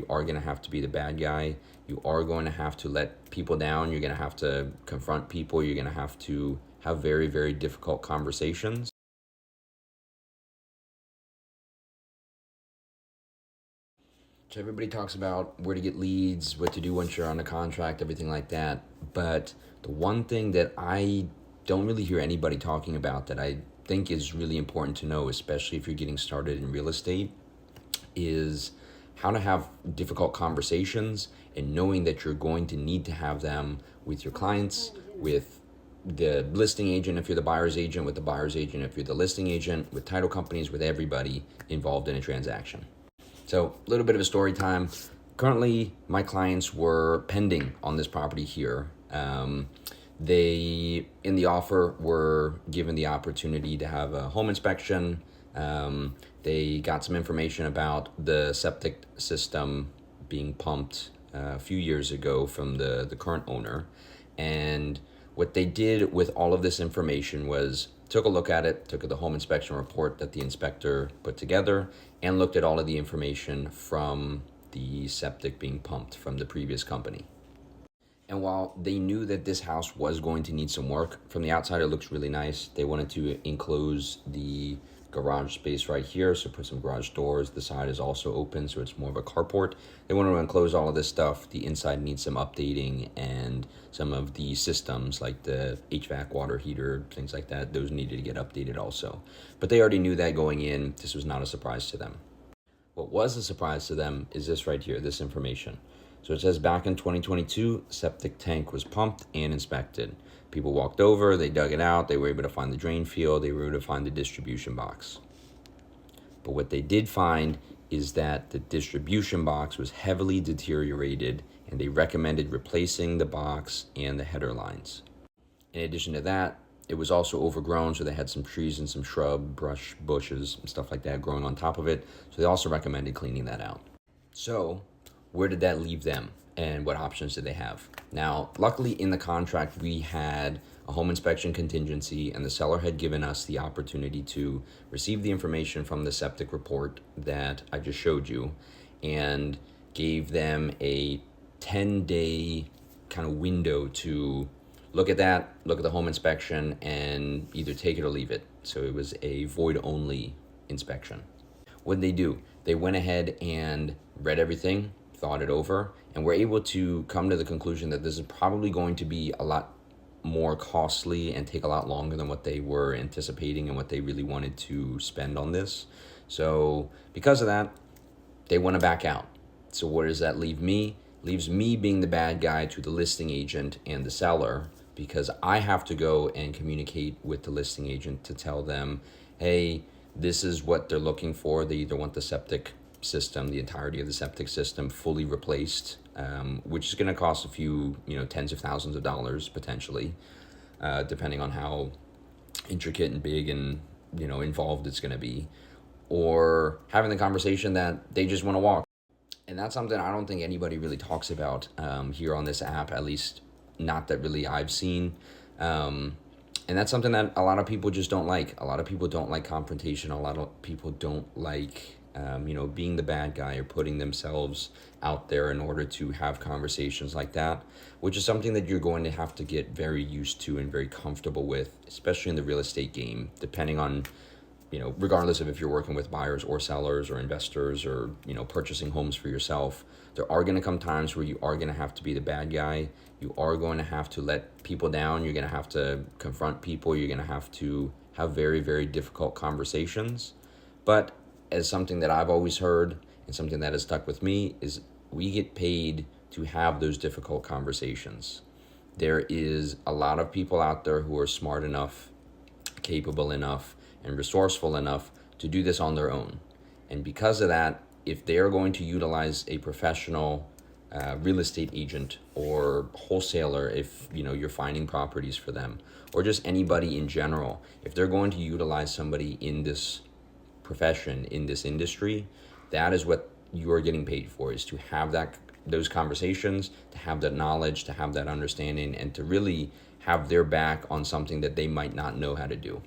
you are going to have to be the bad guy. You are going to have to let people down. You're going to have to confront people. You're going to have to have very, very difficult conversations. So everybody talks about where to get leads, what to do once you're on a contract, everything like that. But the one thing that I don't really hear anybody talking about that I think is really important to know, especially if you're getting started in real estate, is how to have difficult conversations and knowing that you're going to need to have them with your clients, with the listing agent if you're the buyer's agent, with the buyer's agent if you're the listing agent, with title companies, with everybody involved in a transaction. So a little bit of a story time. Currently, my clients were pending on this property here. They, in the offer, were given the opportunity to have a home inspection. They got some information about the septic system being pumped a few years ago from the current owner. And what they did with all of this information was took a look at it, took the home inspection report that the inspector put together, and looked at all of the information from the septic being pumped from the previous company. And while they knew that this house was going to need some work, from the outside it looks really nice. They wanted to enclose the garage space right here, so put some garage doors. The side is also open, so it's more of a carport. They wanted to enclose all of this stuff. The inside needs some updating, and some of the systems like the HVAC, water heater, things like that, those needed to get updated also. But they already knew that going in. This was not a surprise to them. What was a surprise to them is this right here, this information. So it says back in 2022, septic tank was pumped and inspected. People walked over, they dug it out, they were able to find the drain field, they were able to find the distribution box. But what they did find is that the distribution box was heavily deteriorated, and they recommended replacing the box and the header lines. In addition to that, it was also overgrown, so they had some trees and some shrub, brush, bushes, and stuff like that growing on top of it. So they also recommended cleaning that out. So where did that leave them, and what options did they have? Now, luckily in the contract, we had a home inspection contingency, and the seller had given us the opportunity to receive the information from the septic report that I just showed you, and gave them a 10-day kind of window to look at that, look at the home inspection, and either take it or leave it. So it was a void-only inspection. What did they do? They went ahead and read everything, thought it over, and were able to come to the conclusion that this is probably going to be a lot more costly and take a lot longer than what they were anticipating and what they really wanted to spend on this. So because of that, they want to back out. So where does that leave me? Leaves me being the bad guy to the listing agent and the seller, because I have to go and communicate with the listing agent to tell them, hey, this is what they're looking for. They either want the septic system, the entirety of the septic system, fully replaced, which is going to cost a few, tens of thousands of dollars potentially, depending on how intricate and big and involved it's going to be, or having the conversation that they just want to walk. And that's something I don't think anybody really talks about here on this app, at least not that really I've seen. And that's something that a lot of people just don't like. A lot of people don't like confrontation. A lot of people don't like, being the bad guy or putting themselves out there in order to have conversations like that, which is something that you're going to have to get very used to and very comfortable with, especially in the real estate game, depending on, regardless of if you're working with buyers or sellers or investors or, purchasing homes for yourself. There are going to come times where you are going to have to be the bad guy. You are going to have to let people down. You're going to have to confront people. You're going to have very, very difficult conversations. But as something that I've always heard and something that has stuck with me is we get paid to have those difficult conversations. There is a lot of people out there who are smart enough, capable enough, and resourceful enough to do this on their own. And because of that, if they're going to utilize a professional real estate agent or wholesaler, if you're finding properties for them, or just anybody in general, if they're going to utilize somebody in this profession, in this industry, that is what you are getting paid for, is to have those conversations, to have that knowledge, to have that understanding, and to really have their back on something that they might not know how to do.